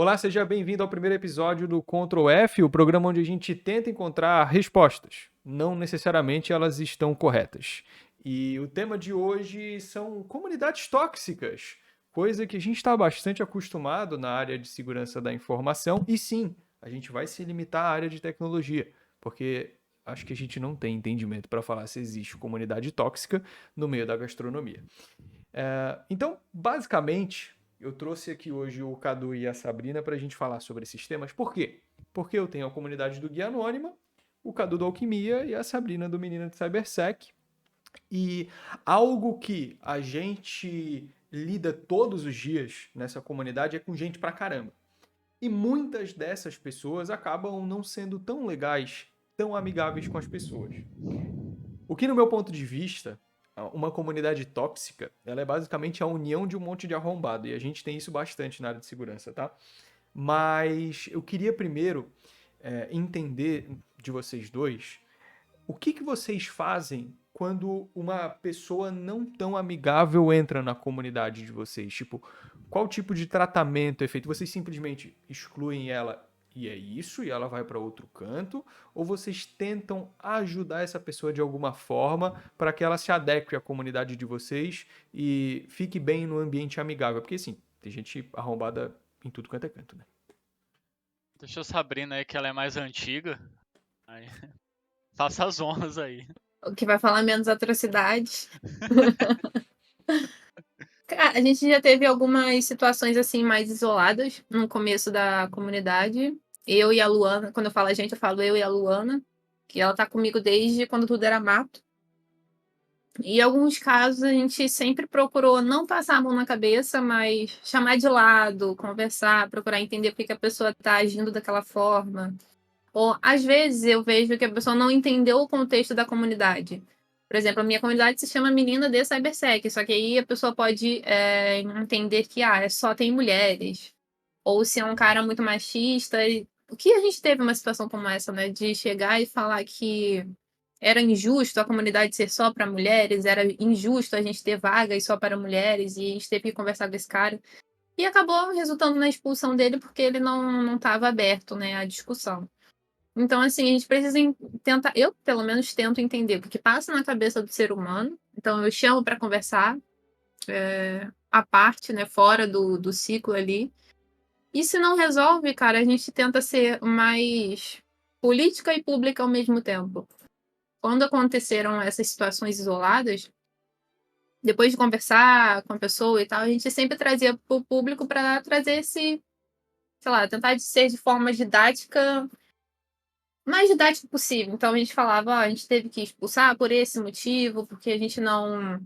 Olá, seja bem-vindo ao primeiro episódio do Ctrl F, o programa onde a gente tenta encontrar respostas. Não necessariamente elas estão corretas. E o tema de hoje são comunidades tóxicas, coisa que a gente está bastante acostumado na área de segurança da informação. E sim, a gente vai se limitar à área de tecnologia, porque acho que a gente não tem entendimento para falar se existe comunidade tóxica no meio da gastronomia. Então, basicamente, eu trouxe aqui hoje o Cadu e a Sabrina para a gente falar sobre esses temas. Por quê? Porque eu tenho a comunidade do Guia Anônima, o Cadu da Alquimia e a Sabrina do Menina de Cybersec. E algo que a gente lida todos os dias nessa comunidade é com gente pra caramba. E muitas dessas pessoas acabam não sendo tão legais, tão amigáveis com as pessoas. O que, no meu ponto de vista, uma comunidade tóxica, ela é basicamente a união de um monte de arrombado. E a gente tem isso bastante na área de segurança, tá? Mas eu queria primeiro entender de vocês dois o que vocês fazem quando uma pessoa não tão amigável entra na comunidade de vocês? Tipo, qual tipo de tratamento é feito? Vocês simplesmente excluem ela e é isso, e ela vai para outro canto? Ou vocês tentam ajudar essa pessoa de alguma forma para que ela se adeque à comunidade de vocês e fique bem no ambiente amigável? Porque, assim, tem gente arrombada em tudo quanto é canto, né? Deixa a Sabrina aí, que ela é mais antiga. Aí, faça as honras aí. O que vai falar menos atrocidades. Cara, a gente já teve algumas situações assim mais isoladas no começo da comunidade. Eu e a Luana, quando eu falo a gente, eu falo eu e a Luana, que ela tá comigo desde quando tudo era mato. E em alguns casos a gente sempre procurou não passar a mão na cabeça, mas chamar de lado, conversar, procurar entender por que a pessoa tá agindo daquela forma. Ou às vezes eu vejo que a pessoa não entendeu o contexto da comunidade. Por exemplo, a minha comunidade se chama Menina de Cybersec, só que aí a pessoa pode entender que só tem mulheres. Ou se é um cara muito machista. O que a gente teve uma situação como essa, né? De chegar e falar que era injusto a comunidade ser só para mulheres, era injusto a gente ter vagas só para mulheres, e a gente teve que conversar com esse cara. E acabou resultando na expulsão dele porque ele não estava aberto, né, à discussão. Então, assim, a gente precisa tentar. Eu, pelo menos, tento entender o que passa na cabeça do ser humano. Então, eu chamo para conversar, à parte, né, fora do ciclo ali. E se não resolve, cara, a gente tenta ser mais política e pública ao mesmo tempo. Quando aconteceram essas situações isoladas, depois de conversar com a pessoa e tal, a gente sempre trazia para o público para trazer esse, sei lá, tentar ser de forma didática mais didático possível. Então a gente falava, ó, a gente teve que expulsar por esse motivo, porque a gente não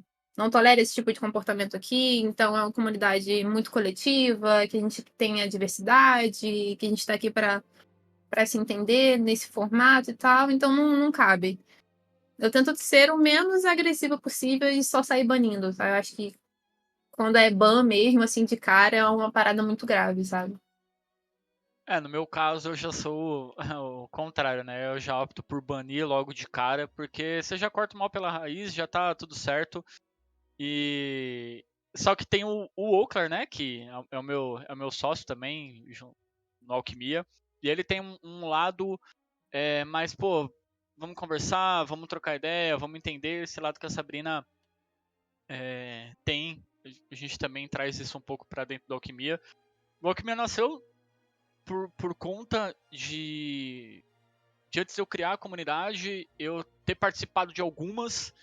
tolera esse tipo de comportamento aqui, então é uma comunidade muito coletiva, que a gente tem a diversidade, que a gente está aqui para se entender nesse formato e tal, então não cabe. Eu tento ser o menos agressiva possível e só sair banindo, tá? Eu acho que quando é ban mesmo, assim, de cara, é uma parada muito grave, sabe? No meu caso eu já sou o contrário, né? Eu já opto por banir logo de cara, porque você já corta o mal pela raiz, já tá tudo certo. E só que tem o Oaklar, né? Que é o meu sócio também no Alquimia. E ele tem um lado mais, pô, vamos conversar, vamos trocar ideia, vamos entender esse lado que a Sabrina tem. A gente também traz isso um pouco pra dentro da Alquimia. O Alquimia nasceu por conta de antes de eu criar a comunidade, eu ter participado de algumas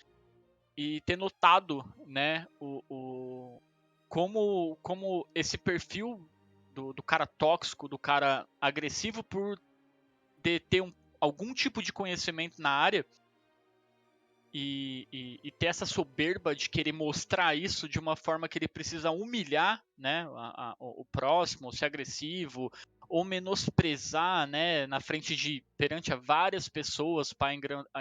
e ter notado, né, como esse perfil do cara tóxico, do cara agressivo por ter algum tipo de conhecimento na área e ter essa soberba de querer mostrar isso de uma forma que ele precisa humilhar, né, o próximo, ser agressivo ou menosprezar, né, na frente de perante a várias pessoas para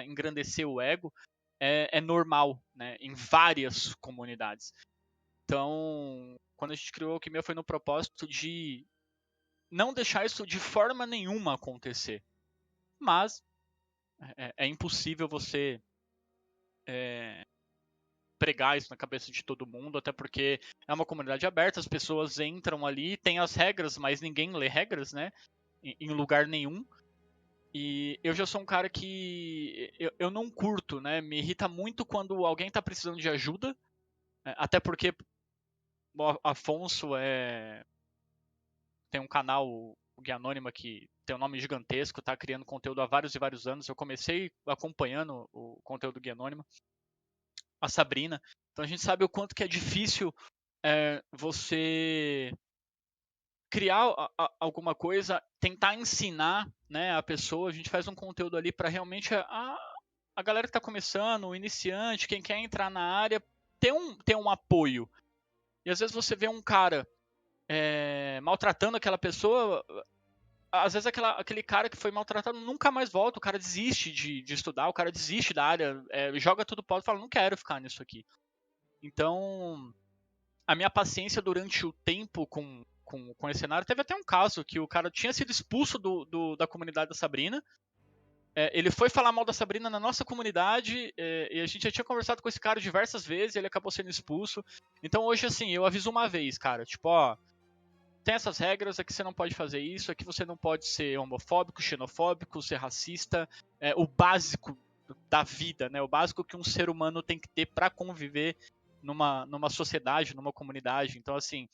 engrandecer o ego é normal, né, em várias comunidades. Então, quando a gente criou o Alquimia foi no propósito de não deixar isso de forma nenhuma acontecer, mas é impossível você pregar isso na cabeça de todo mundo, até porque é uma comunidade aberta, as pessoas entram ali, tem as regras, mas ninguém lê regras, né? Em lugar nenhum. E eu já sou um cara que eu não curto, né? Me irrita muito quando alguém tá precisando de ajuda, até porque o Afonso tem um canal, o Guia Anônima, que tem um nome gigantesco, tá criando conteúdo há vários e vários anos. Eu comecei acompanhando o conteúdo do Guia Anônima, a Sabrina. Então a gente sabe o quanto que é difícil você criar alguma coisa, tentar ensinar, né, a pessoa. A gente faz um conteúdo ali para realmente a galera que está começando, o iniciante, quem quer entrar na área, ter um apoio. E às vezes você vê um cara maltratando aquela pessoa, às vezes aquele cara que foi maltratado nunca mais volta, o cara desiste de estudar, o cara desiste da área, joga tudo pro alto e fala, não quero ficar nisso aqui. Então, a minha paciência durante o tempo com esse cenário, teve até um caso que o cara tinha sido expulso da comunidade da Sabrina, ele foi falar mal da Sabrina na nossa comunidade, e a gente já tinha conversado com esse cara diversas vezes, ele acabou sendo expulso. Então hoje, assim, eu aviso uma vez, cara, tipo, ó, tem essas regras, aqui você não pode fazer isso, aqui você não pode ser homofóbico, xenofóbico, ser racista, o básico da vida, né? O básico que um ser humano tem que ter para conviver numa sociedade, numa comunidade. Então, assim,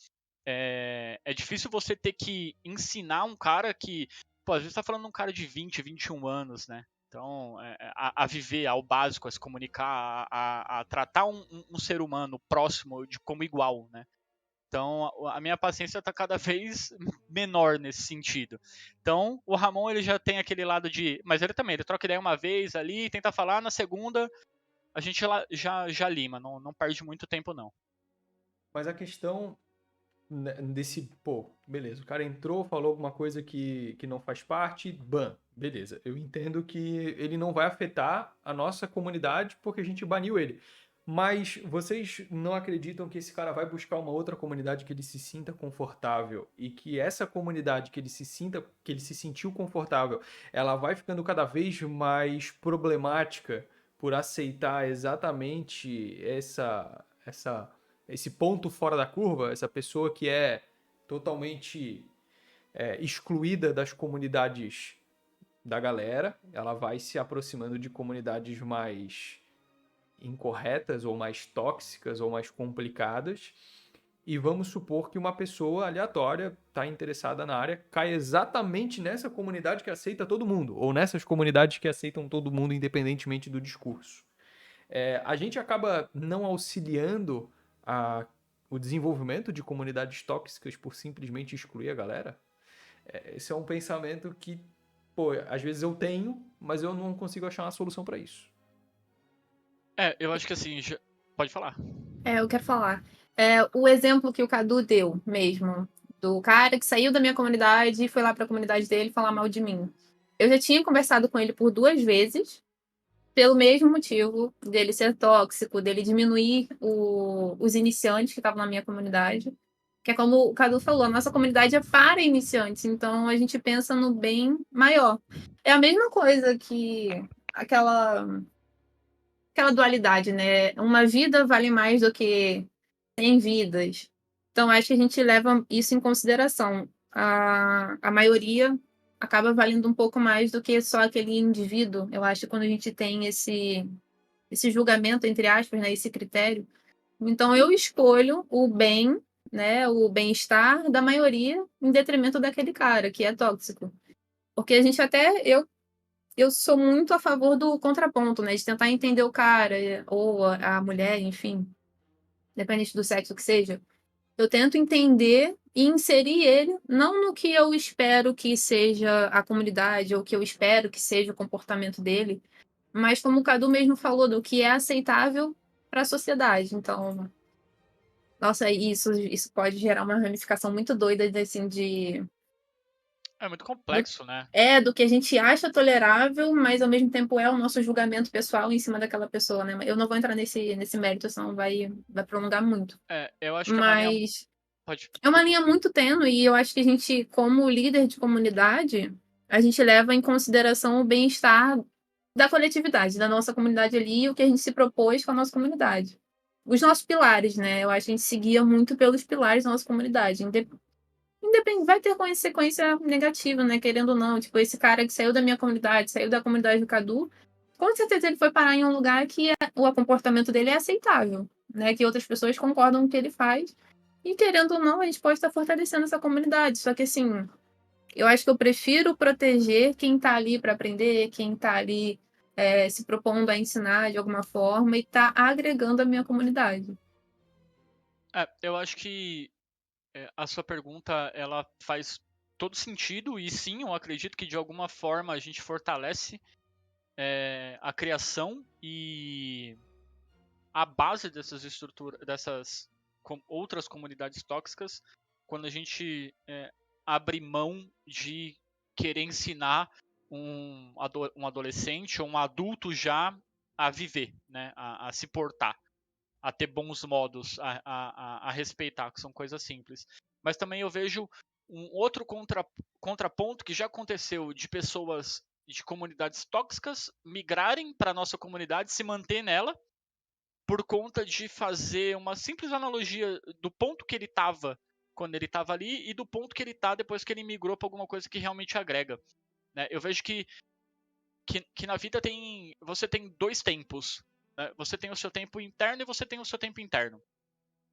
é difícil você ter que ensinar um cara que, pô, às vezes tá falando de um cara de 20, 21 anos, né? Então, a viver, ao básico, a se comunicar, a tratar um ser humano próximo como igual, né? Então, a minha paciência está cada vez menor nesse sentido. Então, o Ramon, ele já tem aquele lado de... Mas ele também, ele troca ideia uma vez ali, tenta falar, na segunda, a gente já lima, não perde muito tempo, não. Mas a questão desse, pô, beleza, o cara entrou, falou alguma coisa que não faz parte, beleza. Eu entendo que ele não vai afetar a nossa comunidade porque a gente baniu ele. Mas vocês não acreditam que esse cara vai buscar uma outra comunidade que ele se sinta confortável e que essa comunidade que ele se sentiu confortável, ela vai ficando cada vez mais problemática por aceitar exatamente esse ponto fora da curva, essa pessoa que é totalmente excluída das comunidades da galera, ela vai se aproximando de comunidades mais incorretas ou mais tóxicas ou mais complicadas. E vamos supor que uma pessoa aleatória está interessada na área, cai exatamente nessa comunidade que aceita todo mundo, ou nessas comunidades que aceitam todo mundo independentemente do discurso. A gente acaba não auxiliando o desenvolvimento de comunidades tóxicas por simplesmente excluir a galera. Esse é um pensamento que, pô, às vezes eu tenho, mas eu não consigo achar uma solução para isso. Eu acho que assim, pode falar. Eu quero falar. O exemplo que o Cadu deu mesmo, do cara que saiu da minha comunidade e foi lá para a comunidade dele falar mal de mim. Eu já tinha conversado com ele por 2 vezes, pelo mesmo motivo dele ser tóxico, dele diminuir os iniciantes que estavam na minha comunidade. Que é como o Cadu falou, a nossa comunidade é para iniciantes, então a gente pensa no bem maior. É a mesma coisa que aquela dualidade, né? Uma vida vale mais do que 100 vidas. Então, acho que a gente leva isso em consideração. A maioria acaba valendo um pouco mais do que só aquele indivíduo. Eu acho que quando a gente tem esse julgamento, entre aspas, né, esse critério. Então, eu escolho o bem, né, o bem-estar da maioria em detrimento daquele cara que é tóxico. Porque a gente até... Eu sou muito a favor do contraponto, né? De tentar entender o cara, ou a mulher, enfim, independente do sexo que seja. Eu tento entender e inserir ele, não no que eu espero que seja a comunidade, ou que eu espero que seja o comportamento dele, mas como o Cadu mesmo falou, do que é aceitável para a sociedade. Então, nossa, isso pode gerar uma ramificação muito doida, assim, de... É muito complexo, né? do que a gente acha tolerável, mas ao mesmo tempo é o nosso julgamento pessoal em cima daquela pessoa, né? Eu não vou entrar nesse mérito, senão vai prolongar muito. Eu acho que é uma linha... Mas Pode, é uma desculpa. linha muito tênue e eu acho que a gente, como líder de comunidade, a gente leva em consideração o bem-estar da coletividade, da nossa comunidade ali, e o que a gente se propôs com a nossa comunidade. os nossos pilares, né? Eu acho que a gente seguia muito pelos pilares da nossa comunidade. Independente, vai ter consequência negativa, né? Querendo ou não. Tipo, esse cara que saiu da minha comunidade, saiu da comunidade do Cadu, com certeza ele foi parar em um lugar que o comportamento dele é aceitável, né? Que outras pessoas concordam com o que ele faz. E querendo ou não, a gente pode estar fortalecendo essa comunidade. Só que assim, eu acho que eu prefiro proteger quem está ali para aprender, quem está ali se propondo a ensinar de alguma forma e está agregando a minha comunidade. Eu acho que a sua pergunta ela faz todo sentido e sim, eu acredito que de alguma forma a gente fortalece a criação e a base dessas estruturas, dessas outras comunidades tóxicas, quando a gente abre mão de querer ensinar um adolescente ou um adulto já a viver, né, a se portar, a ter bons modos, a respeitar, que são coisas simples. Mas também eu vejo um outro contraponto que já aconteceu de pessoas de comunidades tóxicas migrarem para a nossa comunidade, se manter nela, por conta de fazer uma simples analogia do ponto que ele estava quando ele estava ali e do ponto que ele está depois que ele migrou para alguma coisa que realmente agrega. Né? Eu vejo que na vida você tem dois tempos. Né? Você tem o seu tempo interno e você tem o seu tempo interno.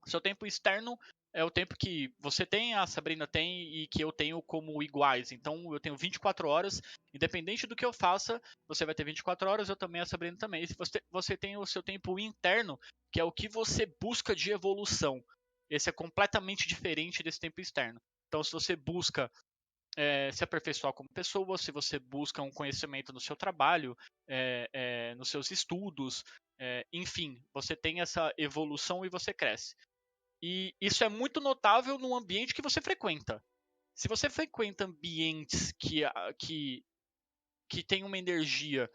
O seu tempo externo é o tempo que você tem, a Sabrina tem e que eu tenho como iguais. Então eu tenho 24 horas, independente do que eu faça, você vai ter 24 horas, eu também, a Sabrina também. E você tem o seu tempo interno, que é o que você busca de evolução. Esse é completamente diferente desse tempo externo. Então, se você busca se aperfeiçoar como pessoa, se você busca um conhecimento no seu trabalho, nos seus estudos, enfim, você tem essa evolução e você cresce. E isso é muito notável no ambiente que você frequenta. Se você frequenta ambientes que tem uma energia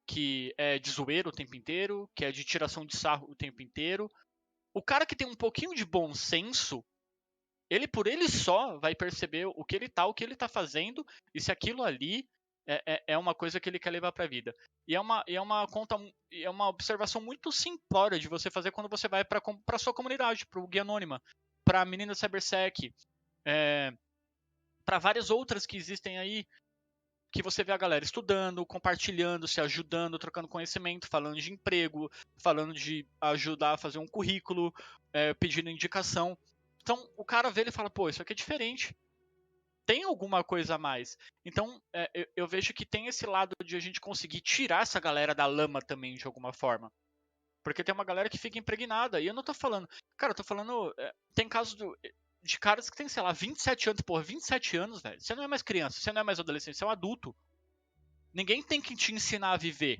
que é de zoeiro o tempo inteiro, que é de tiração de sarro o tempo inteiro, o cara que tem um pouquinho de bom senso, ele por ele só vai perceber o que ele tá fazendo e se aquilo ali é uma coisa que ele quer levar para a vida. E é uma observação muito simplória de você fazer quando você vai para sua comunidade, para o Guia Anônima, para a Menina Cybersec, para várias outras que existem aí, que você vê a galera estudando, compartilhando, se ajudando, trocando conhecimento, falando de emprego, falando de ajudar a fazer um currículo, pedindo indicação. Então o cara vê e fala, pô, isso aqui é diferente. Tem alguma coisa a mais. Então eu vejo que tem esse lado de a gente conseguir tirar essa galera da lama também, de alguma forma. Porque tem uma galera que fica impregnada. E eu não tô falando. Cara, eu tô falando. Tem casos de caras que tem, sei lá, 27 anos. Porra, 27 anos, velho. Você não é mais criança, você não é mais adolescente, você é um adulto. Ninguém tem que te ensinar a viver.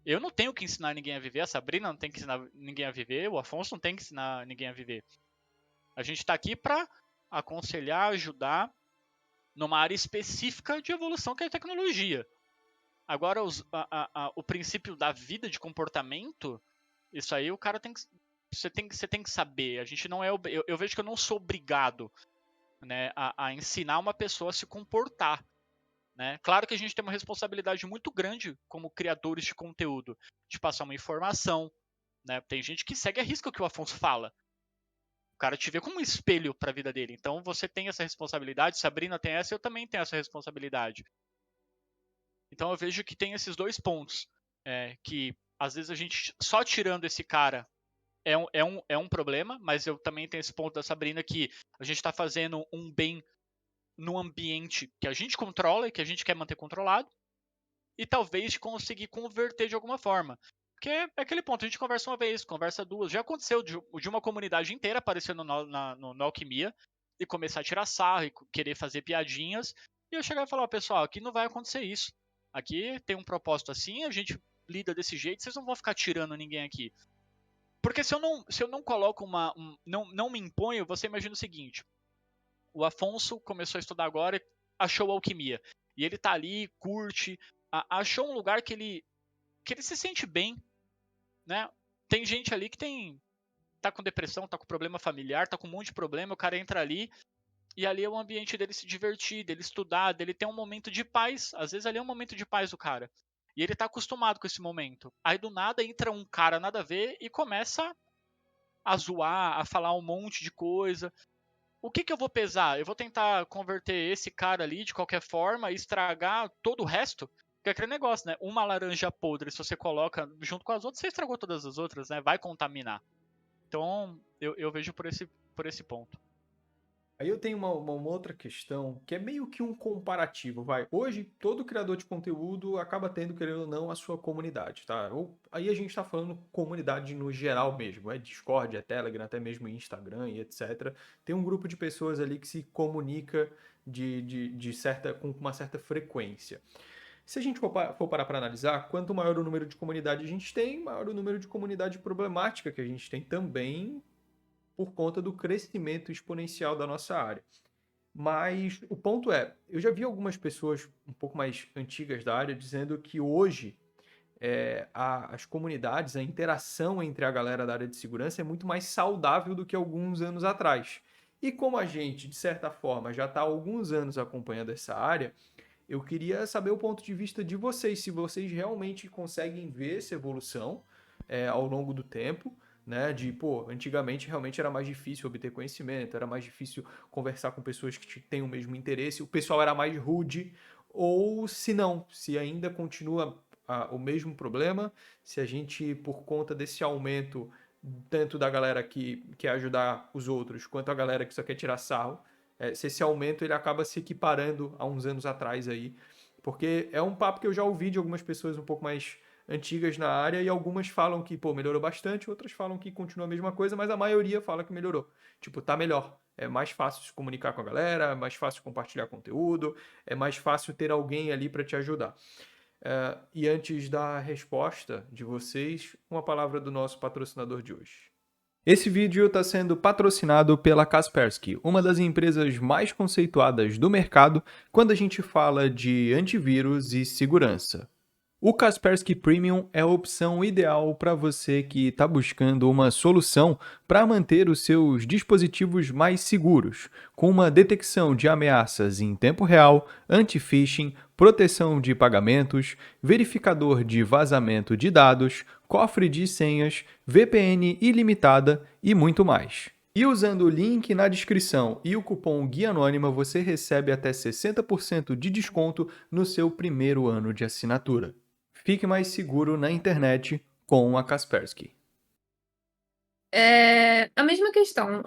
Eu não tenho que ensinar ninguém a viver, a Sabrina não tem que ensinar ninguém a viver, o Afonso não tem que ensinar ninguém a viver. A gente tá aqui pra aconselhar, ajudar numa área específica de evolução que é a tecnologia. Agora, o princípio da vida, de comportamento, isso aí o cara tem que. Você tem que saber. A gente não é. Eu vejo que eu não sou obrigado, né, a ensinar uma pessoa a se comportar. Né? Claro que a gente tem uma responsabilidade muito grande como criadores de conteúdo, de passar uma informação. Né? Tem gente que segue a risca o que o Afonso fala. O cara te vê como um espelho para a vida dele. Então você tem essa responsabilidade, Sabrina tem essa, eu também tenho essa responsabilidade. Então eu vejo que tem esses dois pontos. Que às vezes a gente só tirando esse cara é um problema, mas eu também tenho esse ponto da Sabrina que a gente está fazendo um bem no ambiente que a gente controla e que a gente quer manter controlado, e talvez conseguir converter de alguma forma. Porque é aquele ponto, a gente conversa uma vez, conversa duas. Já aconteceu de uma comunidade inteira aparecendo no Alquimia e começar a tirar sarro e querer fazer piadinhas. E eu chegar e falar, pessoal, aqui não vai acontecer isso. Aqui tem um propósito assim, a gente lida desse jeito, vocês não vão ficar tirando ninguém aqui. Porque se eu não coloco não me imponho, você imagina o seguinte. O Afonso começou a estudar agora e achou a alquimia. E ele tá ali, curte, achou um lugar que ele se sente bem, né? Tem gente ali que tá com depressão, tá com problema familiar, tá com um monte de problema, o cara entra ali e ali é o ambiente dele se divertir, dele estudar, dele ter um momento de paz. Às vezes ali é um momento de paz do cara. E ele tá acostumado com esse momento. Aí do nada entra um cara nada a ver e começa a zoar, a falar um monte de coisa. O que eu vou pesar? Eu vou tentar converter esse cara ali de qualquer forma e estragar todo o resto? Porque é aquele negócio, né? Uma laranja podre, se você coloca junto com as outras, você estragou todas as outras, né? Vai contaminar. Então, eu vejo por esse ponto. Aí eu tenho uma outra questão que é meio que um comparativo, vai. Hoje, todo criador de conteúdo acaba tendo, querendo ou não, a sua comunidade, tá? Aí a gente tá falando comunidade no geral mesmo, é Discord, é Telegram, até mesmo Instagram e etc. Tem um grupo de pessoas ali que se comunica com uma certa frequência. Se a gente for parar para analisar, quanto maior o número de comunidade a gente tem, maior o número de comunidade problemática que a gente tem também por conta do crescimento exponencial da nossa área. Mas o ponto é, eu já vi algumas pessoas um pouco mais antigas da área dizendo que hoje as comunidades, a interação entre a galera da área de segurança é muito mais saudável do que alguns anos atrás. E como a gente, de certa forma, já está há alguns anos acompanhando essa área, eu queria saber o ponto de vista de vocês, se vocês realmente conseguem ver essa evolução ao longo do tempo, né? Antigamente realmente era mais difícil obter conhecimento, era mais difícil conversar com pessoas que têm o mesmo interesse, o pessoal era mais rude, ou se não, se ainda continua o mesmo problema, se a gente, por conta desse aumento, tanto da galera que quer ajudar os outros, quanto a galera que só quer tirar sarro, se esse aumento ele acaba se equiparando a uns anos atrás aí. Porque é um papo que eu já ouvi de algumas pessoas um pouco mais antigas na área e algumas falam que, pô, melhorou bastante, outras falam que continua a mesma coisa, mas a maioria fala que melhorou. Tipo, tá melhor. É mais fácil se comunicar com a galera, é mais fácil compartilhar conteúdo, é mais fácil ter alguém ali para te ajudar. E antes da resposta de vocês, uma palavra do nosso patrocinador de hoje. Esse vídeo está sendo patrocinado pela Kaspersky, uma das empresas mais conceituadas do mercado quando a gente fala de antivírus e segurança. O Kaspersky Premium é a opção ideal para você que está buscando uma solução para manter os seus dispositivos mais seguros, com uma detecção de ameaças em tempo real, anti-phishing, proteção de pagamentos, verificador de vazamento de dados, cofre de senhas, VPN ilimitada e muito mais. E usando o link na descrição e o cupom Guia Anônima, você recebe até 60% de desconto no seu primeiro ano de assinatura. Fique mais seguro na internet com a Kaspersky. A mesma questão.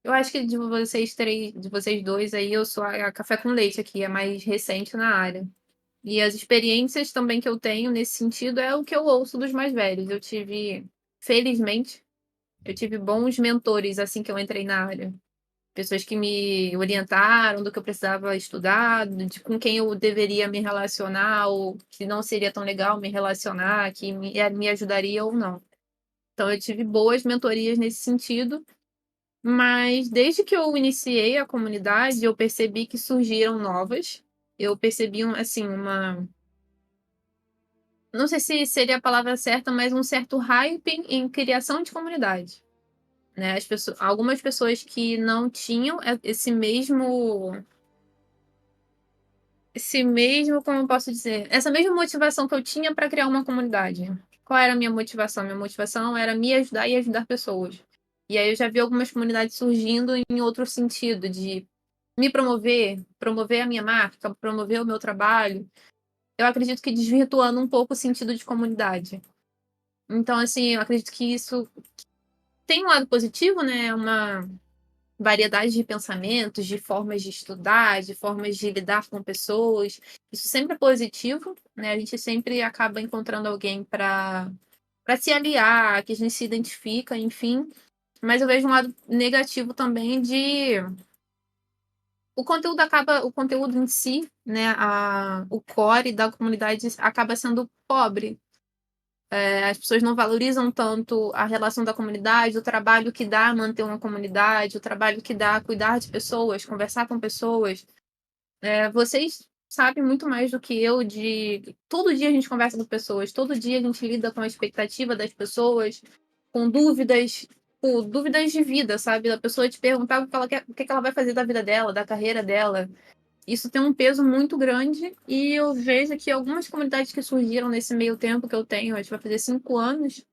Eu acho que de vocês três, de vocês dois aí, eu sou a café com leite aqui, a mais recente na área. E as experiências também que eu tenho nesse sentido é o que eu ouço dos mais velhos. Felizmente, eu tive bons mentores assim que eu entrei na área. Pessoas que me orientaram do que eu precisava estudar, com quem eu deveria me relacionar, ou que não seria tão legal me relacionar, que me ajudaria ou não. Então, eu tive boas mentorias nesse sentido, mas desde que eu iniciei a comunidade, eu percebi que surgiram novas. Eu percebi, assim, não sei se seria a palavra certa, mas um certo hype em criação de comunidade. Né? Algumas pessoas que não tinham como eu posso dizer, essa mesma motivação que eu tinha para criar uma comunidade. Qual era a minha motivação? Minha motivação era me ajudar e ajudar pessoas. E aí eu já vi algumas comunidades surgindo em outro sentido, de me promover a minha marca, promover o meu trabalho. Eu acredito que desvirtuando um pouco o sentido de comunidade. Então, assim, eu acredito que isso tem um lado positivo, né? Uma variedade de pensamentos, de formas de estudar, de formas de lidar com pessoas. Isso sempre é positivo, né? A gente sempre acaba encontrando alguém para se aliar, que a gente se identifica, enfim. Mas eu vejo um lado negativo também de o conteúdo em si, né, o core da comunidade acaba sendo pobre. As pessoas não valorizam tanto a relação da comunidade, o trabalho que dá a manter uma comunidade, o trabalho que dá a cuidar de pessoas, conversar com pessoas. Vocês sabem muito mais do que eu todo dia a gente conversa com pessoas, todo dia a gente lida com a expectativa das pessoas, com dúvidas, dúvidas de vida, sabe? Da pessoa te perguntar o que ela vai fazer da vida dela, da carreira dela, isso tem um peso muito grande e eu vejo que algumas comunidades que surgiram nesse meio tempo que eu tenho, acho que vai fazer 5 anos,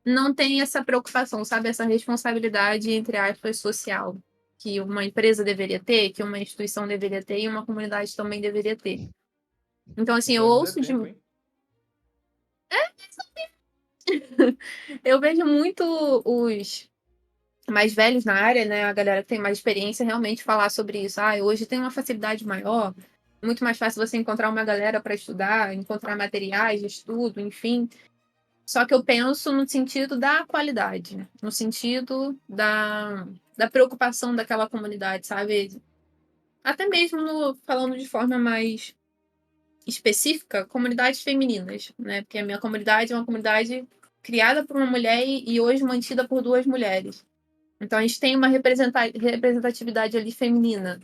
não tem essa preocupação, sabe? Essa responsabilidade, entre aspas, social, que uma empresa deveria ter, que uma instituição deveria ter e uma comunidade também deveria ter. Então, assim, eu 5 anos é ouço de. tempo, hein? Eu vejo muito os mais velhos na área, né? A galera que tem mais experiência realmente falar sobre isso. Ah, hoje tem uma facilidade maior, muito mais fácil você encontrar uma galera para estudar, encontrar materiais de estudo, enfim. Só que eu penso no sentido da qualidade, no sentido da preocupação daquela comunidade, sabe? Até mesmo falando de forma mais específica, comunidades femininas, né? Porque a minha comunidade é uma comunidade criada por uma mulher e hoje mantida por 2 mulheres. Então a gente tem uma representatividade ali feminina.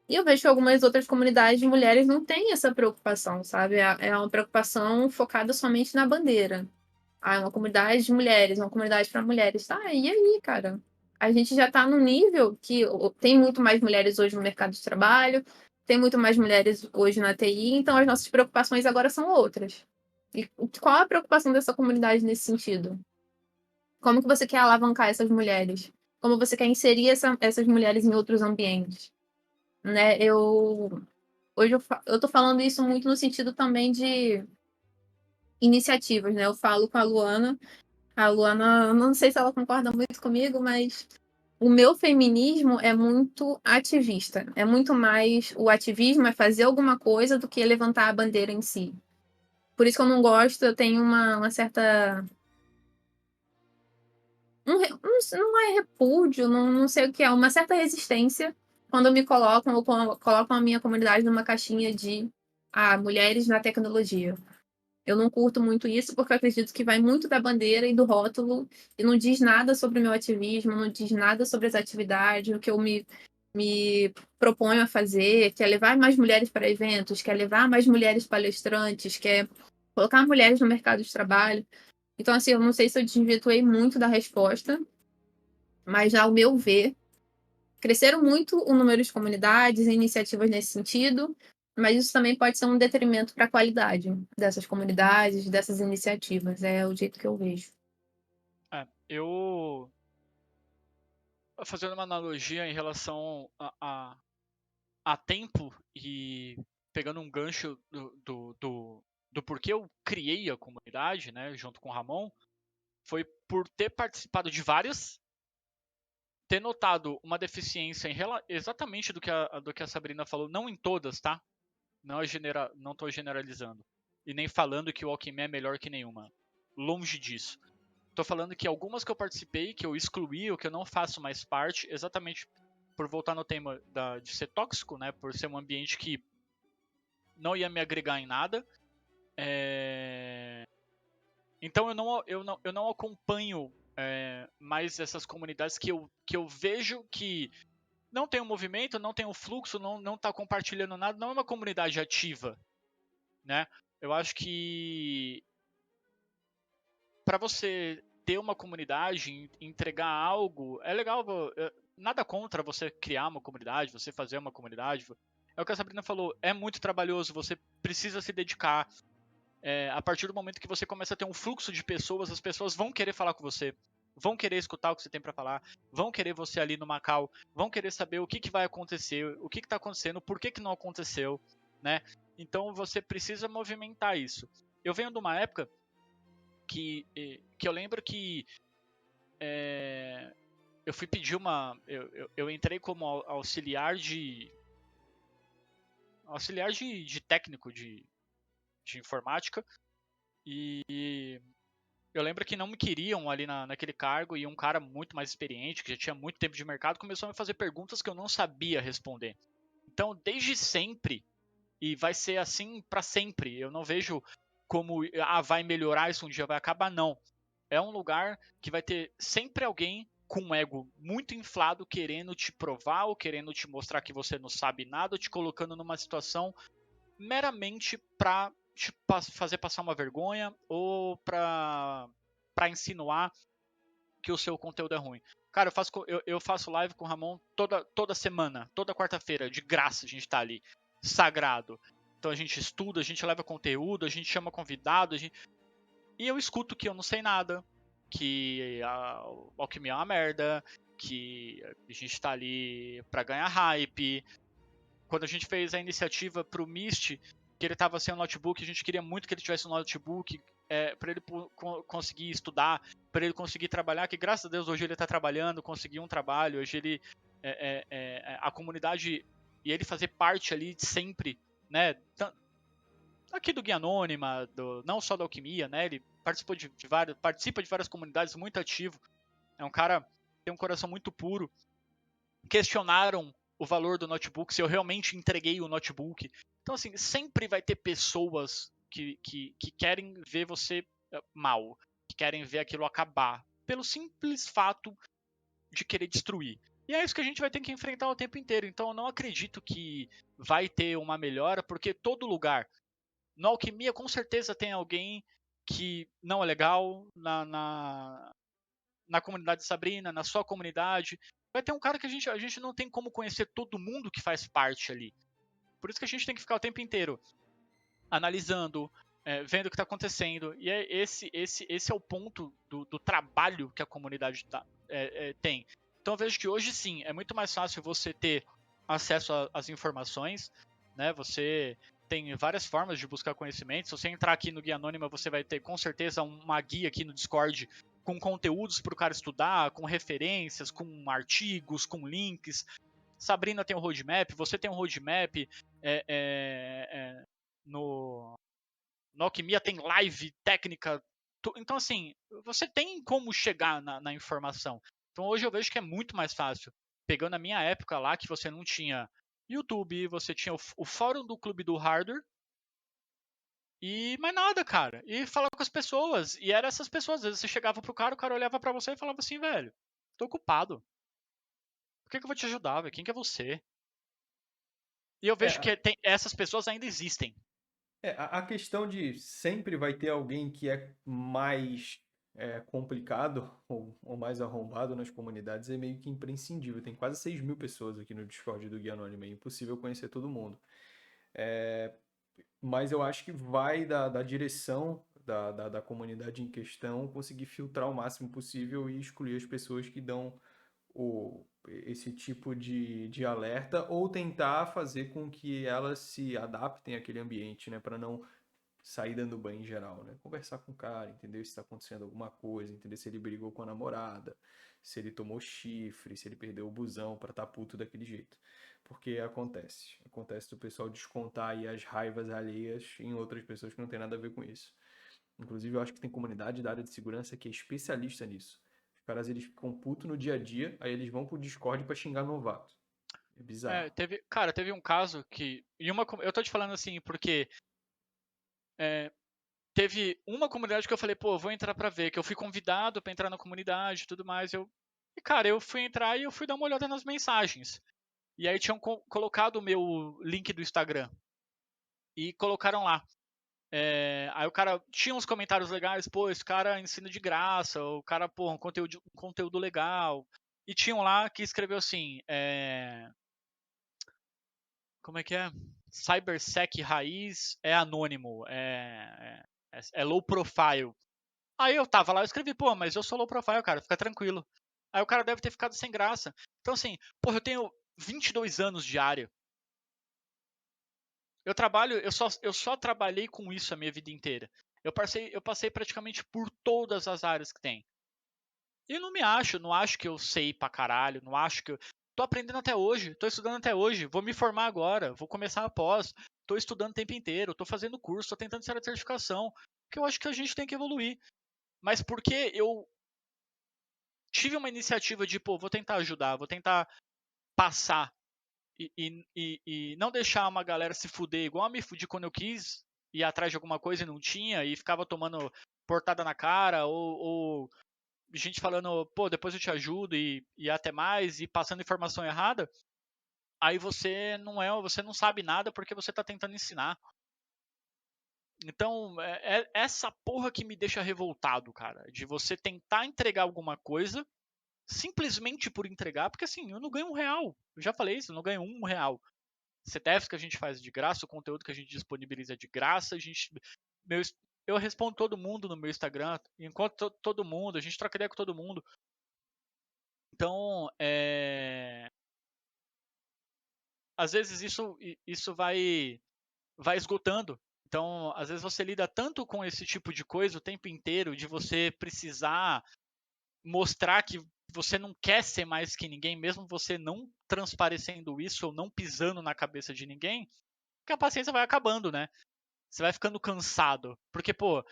E eu vejo que algumas outras comunidades de mulheres não têm essa preocupação, sabe? É uma preocupação focada somente na bandeira. Ah, é uma comunidade de mulheres, uma comunidade para mulheres. Tá, e aí, cara? A gente já está no nível que tem muito mais mulheres hoje no mercado de trabalho, tem muito mais mulheres hoje na TI, então as nossas preocupações agora são outras. E qual a preocupação dessa comunidade nesse sentido? Como que você quer alavancar essas mulheres? Como você quer inserir essas mulheres em outros ambientes? Né? Hoje eu tô falando isso muito no sentido também de iniciativas, né? Eu falo com a Luana. A Luana, não sei se ela concorda muito comigo, mas o meu feminismo é muito ativista. É muito mais o ativismo é fazer alguma coisa do que levantar a bandeira em si. Por isso que eu não gosto, eu tenho uma certa. Não é repúdio, não sei o que é, uma certa resistência quando me colocam ou colocam a minha comunidade numa caixinha de mulheres na tecnologia. Eu não curto muito isso porque eu acredito que vai muito da bandeira e do rótulo e não diz nada sobre o meu ativismo, não diz nada sobre as atividades, o que eu me proponho a fazer, que é levar mais mulheres para eventos, que é levar mais mulheres palestrantes, que é colocar mulheres no mercado de trabalho. Então, assim, eu não sei se eu desvirtuei muito da resposta, mas, ao meu ver, cresceram muito o número de comunidades e iniciativas nesse sentido, mas isso também pode ser um detrimento para a qualidade dessas comunidades, dessas iniciativas. É o jeito que eu vejo. Eu fazendo uma analogia em relação a tempo e pegando um gancho do porquê eu criei a comunidade, né, junto com o Ramon, foi por ter participado de várias, ter notado uma deficiência exatamente do que a Sabrina falou, não em todas, tá? Não estou generalizando. E nem falando que o Alckmin é melhor que nenhuma. Longe disso. Estou falando que algumas que eu participei, que eu excluí, ou que eu não faço mais parte, exatamente por voltar no tema de ser tóxico, né? Por ser um ambiente que não ia me agregar em nada. Então eu não acompanho mais essas comunidades que eu vejo que não tem um movimento, não tem um fluxo, não está compartilhando nada, não é uma comunidade ativa, né? Eu acho que para você ter uma comunidade, entregar algo, é legal. Nada contra você criar uma comunidade, você fazer uma comunidade. É o que a Sabrina falou, é muito trabalhoso, você precisa se dedicar. A partir do momento que você começa a ter um fluxo de pessoas, as pessoas vão querer falar com você, vão querer escutar o que você tem para falar, vão querer você ali no Macau, vão querer saber o que vai acontecer, o que está acontecendo, por que não aconteceu, né? Então você precisa movimentar isso. Eu venho de uma época que eu lembro que eu fui pedir eu entrei como auxiliar de técnico de informática e eu lembro que não me queriam ali naquele cargo e um cara muito mais experiente, que já tinha muito tempo de mercado, começou a me fazer perguntas que eu não sabia responder. Então, desde sempre, e vai ser assim para sempre, eu não vejo como vai melhorar isso um dia, vai acabar, não. É um lugar que vai ter sempre alguém com um ego muito inflado querendo te provar ou querendo te mostrar que você não sabe nada, ou te colocando numa situação meramente para te fazer passar uma vergonha ou para insinuar que o seu conteúdo é ruim. Cara, eu faço live com o Ramon toda semana, toda quarta-feira, de graça a gente tá ali, sagrado. Então a gente estuda, a gente leva conteúdo, a gente chama convidado, e eu escuto que eu não sei nada, que a alquimia é uma merda, que a gente tá ali pra ganhar hype. Quando a gente fez a iniciativa pro Mist, que ele tava sem um notebook, a gente queria muito que ele tivesse um notebook para ele conseguir estudar, para ele conseguir trabalhar, que graças a Deus hoje ele tá trabalhando, conseguiu um trabalho, hoje ele a comunidade e ele fazer parte ali de sempre, né, aqui do Guia Anônima, não só da Alquimia, né, ele participa de várias comunidades, muito ativo, é um cara que tem um coração muito puro. Questionaram o valor do notebook, se eu realmente entreguei o notebook. Então, assim, sempre vai ter pessoas que querem ver você mal, que querem ver aquilo acabar, pelo simples fato de querer destruir. E é isso que a gente vai ter que enfrentar o tempo inteiro. Então, eu não acredito que vai ter uma melhora, porque todo lugar, na Alquimia, com certeza tem alguém que não é legal, na comunidade de Sabrina, na sua comunidade. Vai ter um cara que a gente não tem como conhecer todo mundo que faz parte ali. Por isso que a gente tem que ficar o tempo inteiro analisando, vendo o que está acontecendo. E esse é o ponto do trabalho que a comunidade tem. Então eu vejo que hoje sim, é muito mais fácil você ter acesso às informações, né? Você tem várias formas de buscar conhecimento. Se você entrar aqui no Guia Anônima, você vai ter com certeza uma guia aqui no Discord com conteúdos para o cara estudar, com referências, com artigos, com links. Sabrina tem um roadmap, você tem um roadmap, no Alquimia tem live técnica. Então, assim, você tem como chegar na informação. Então, hoje eu vejo que é muito mais fácil. Pegando a minha época lá, que você não tinha YouTube, você tinha o fórum do Clube do Hardware, e mais nada, cara. E falar com as pessoas. E era essas pessoas. Às vezes você chegava pro cara, o cara olhava pra você e falava assim, velho, tô ocupado. Por que eu vou te ajudar, velho? Quem que é você? E eu vejo É, que essas pessoas ainda existem. a questão de sempre vai ter alguém que é mais complicado ou mais arrombado nas comunidades é meio que imprescindível. Tem quase 6.000 pessoas aqui no Discord do Guia Anônimo, é impossível conhecer todo mundo. Mas eu acho que vai da direção da comunidade em questão conseguir filtrar o máximo possível e excluir as pessoas que dão esse tipo de alerta ou tentar fazer com que elas se adaptem àquele ambiente, né, para não sair dando banho em geral, né? Conversar com o cara, entender se está acontecendo alguma coisa, entender se ele brigou com a namorada, se ele tomou chifre, se ele perdeu o busão para estar puto daquele jeito. Porque acontece do pessoal descontar aí as raivas alheias em outras pessoas que não tem nada a ver com isso. Inclusive, eu acho que tem comunidade da área de segurança que é especialista nisso. Os caras, eles ficam putos no dia a dia, aí eles vão pro Discord pra xingar novato. É bizarro. Teve um caso que. Eu tô te falando assim, porque é, teve uma comunidade que eu falei, pô, eu vou entrar pra ver, que eu fui convidado pra entrar na comunidade e tudo mais. E, cara, eu fui entrar e eu fui dar uma olhada nas mensagens. E aí tinham colocado o meu link do Instagram. E colocaram lá. Aí o cara tinha uns comentários legais, pô, esse cara ensina de graça, o cara, pô, um conteúdo legal. E tinham lá que escreveu assim, como é que é? Cybersec raiz é anônimo, é low profile. Aí eu tava lá, eu escrevi, pô, mas eu sou low profile, cara, fica tranquilo. Aí o cara deve ter ficado sem graça. Então assim, pô, eu tenho 22 anos de área. Eu só trabalhei com isso a minha vida inteira. Eu passei praticamente por todas as áreas que tem. E não acho que eu sei pra caralho, não acho que eu. Tô aprendendo até hoje, tô estudando até hoje, vou me formar agora, vou começar após, tô estudando o tempo inteiro, tô fazendo curso, tô tentando tirar a certificação, porque eu acho que a gente tem que evoluir. Mas porque eu tive uma iniciativa de, pô, vou tentar ajudar, vou tentar passar e não deixar uma galera se fuder igual a me fudi quando eu quis ir atrás de alguma coisa e não tinha, e ficava tomando portada na cara, ou gente falando, pô, depois eu te ajudo e até mais, e passando informação errada, aí você não sabe nada porque você tá tentando ensinar. Então, essa porra que me deixa revoltado, cara, de você tentar entregar alguma coisa simplesmente por entregar, porque assim, eu não ganho R$1. Eu já falei isso, eu não ganho R$1. CTFs que a gente faz de graça, o conteúdo que a gente disponibiliza de graça, meu, eu respondo todo mundo no meu Instagram, encontro todo mundo, a gente troca ideia com todo mundo. Então, às vezes isso vai esgotando. Então, às vezes você lida tanto com esse tipo de coisa o tempo inteiro, de você precisar mostrar que você não quer ser mais que ninguém, mesmo você não transparecendo isso ou não pisando na cabeça de ninguém, que a paciência vai acabando, né? Você vai ficando cansado. Porque, pô,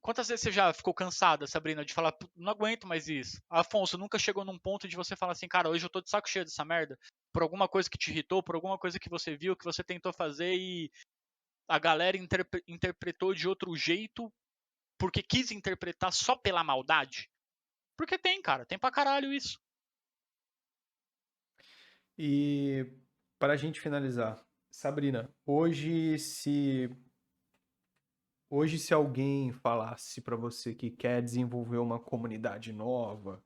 quantas vezes você já ficou cansada, Sabrina, de falar, não aguento mais isso? Afonso, nunca chegou num ponto de você falar assim, cara, hoje eu tô de saco cheio dessa merda? Por alguma coisa que te irritou, por alguma coisa que você viu, que você tentou fazer e a galera interpretou de outro jeito porque quis interpretar só pela maldade? Porque tem, cara, tem pra caralho isso. E para a gente finalizar, Sabrina, hoje se alguém falasse para você que quer desenvolver uma comunidade nova,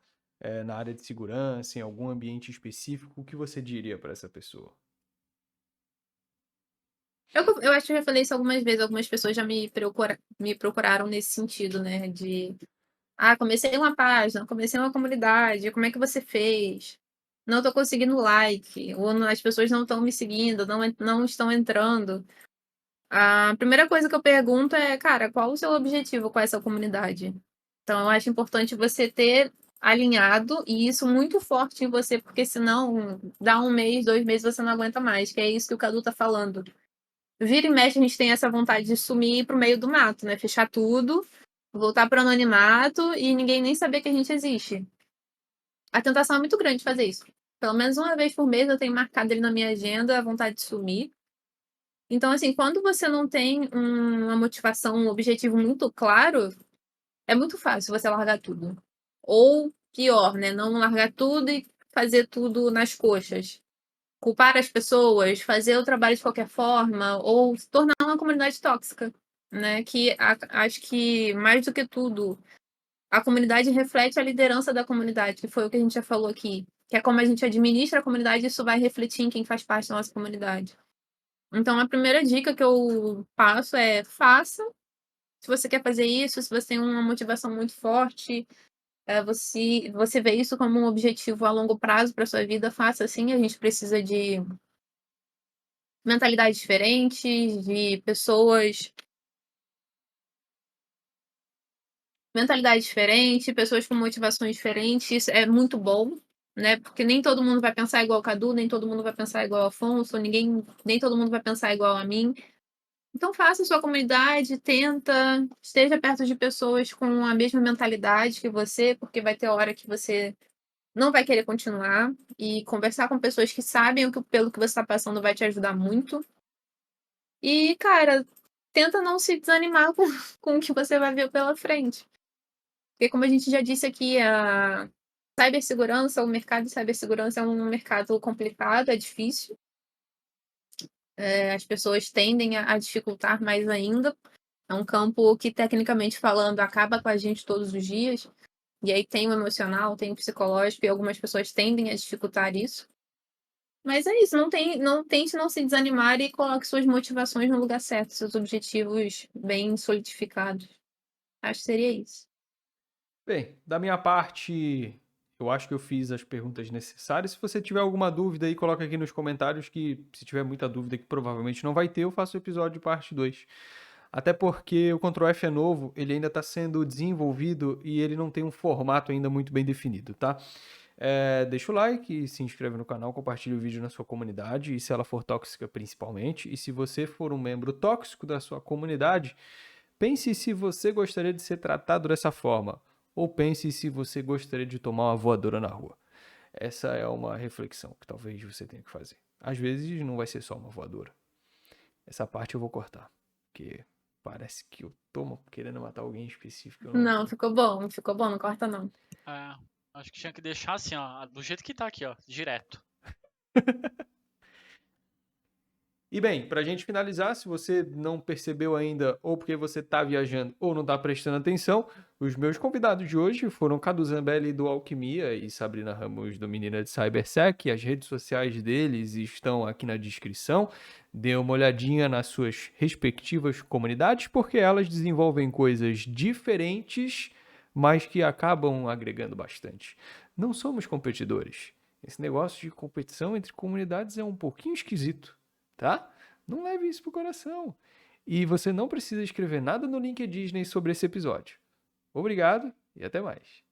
na área de segurança, em algum ambiente específico, o que você diria para essa pessoa? Eu acho que eu já falei isso algumas vezes, algumas pessoas já me procuraram nesse sentido, né? Comecei uma página, comecei uma comunidade, como é que você fez? Não tô conseguindo like, ou as pessoas não estão me seguindo, não estão entrando. A primeira coisa que eu pergunto é, cara, qual o seu objetivo com essa comunidade? Então, eu acho importante você ter alinhado e isso muito forte em você, porque senão dá 1 mês, 2 meses, você não aguenta mais, que é isso que o Cadu tá falando. Vira e mexe, a gente tem essa vontade de sumir pro meio do mato, né? Fechar tudo, voltar pro anonimato e ninguém nem saber que a gente existe. A tentação é muito grande fazer isso. Pelo menos uma vez por mês eu tenho marcado ele na minha agenda a vontade de sumir. Então, assim, quando você não tem uma motivação, um objetivo muito claro, é muito fácil você largar tudo. Ou pior, né? Não largar tudo e fazer tudo nas coxas. Culpar as pessoas, fazer o trabalho de qualquer forma, ou se tornar uma comunidade tóxica, né? Acho que, mais do que tudo, a comunidade reflete a liderança da comunidade, que foi o que a gente já falou aqui. Que é como a gente administra a comunidade, isso vai refletir em quem faz parte da nossa comunidade. Então, a primeira dica que eu passo é: faça. Se você quer fazer isso, se você tem uma motivação muito forte, você vê isso como um objetivo a longo prazo para sua vida, faça assim. A gente precisa de mentalidades diferentes, de pessoas. Mentalidade diferente, pessoas com motivações diferentes, isso é muito bom, né? Porque nem todo mundo vai pensar igual o Cadu, nem todo mundo vai pensar igual o Afonso, nem todo mundo vai pensar igual a mim. Então faça sua comunidade, tenta, esteja perto de pessoas com a mesma mentalidade que você, porque vai ter hora que você não vai querer continuar. E conversar com pessoas que sabem pelo que você está passando vai te ajudar muito. E, cara, tenta não se desanimar com o que você vai ver pela frente. Porque, como a gente já disse aqui, a cibersegurança, o mercado de cibersegurança é um mercado complicado, é difícil. As pessoas tendem a dificultar mais ainda. É um campo que, tecnicamente falando, acaba com a gente todos os dias. E aí tem o emocional, tem o psicológico, e algumas pessoas tendem a dificultar isso. Mas é isso, não tente não se desanimar e coloque suas motivações no lugar certo, seus objetivos bem solidificados. Acho que seria isso. Bem, da minha parte, eu acho que eu fiz as perguntas necessárias. Se você tiver alguma dúvida aí, coloca aqui nos comentários que, se tiver muita dúvida, que provavelmente não vai ter, eu faço o episódio de parte 2. Até porque o Ctrl F é novo, ele ainda está sendo desenvolvido e ele não tem um formato ainda muito bem definido, tá? Deixa o like, se inscreve no canal, compartilha o vídeo na sua comunidade, e se ela for tóxica principalmente. E se você for um membro tóxico da sua comunidade, pense se você gostaria de ser tratado dessa forma, ou pense se você gostaria de tomar uma voadora na rua. Essa é uma reflexão que talvez você tenha que fazer. Às vezes não vai ser só uma voadora. Essa parte eu vou cortar, porque parece que eu tô querendo matar alguém específico. Eu não Não, tô. ficou bom, não corta não. Acho que tinha que deixar assim, ó, do jeito que tá aqui, ó, direto. E bem, para a gente finalizar, se você não percebeu ainda, ou porque você está viajando ou não está prestando atenção, os meus convidados de hoje foram Cadu Zambelli do Alquimia e Sabrina Ramos do Menina de Cybersec. As redes sociais deles estão aqui na descrição. Dê uma olhadinha nas suas respectivas comunidades, porque elas desenvolvem coisas diferentes, mas que acabam agregando bastante. Não somos competidores. Esse negócio de competição entre comunidades é um pouquinho esquisito, tá? Não leve isso pro coração. E você não precisa escrever nada no LinkedIn sobre esse episódio. Obrigado e até mais.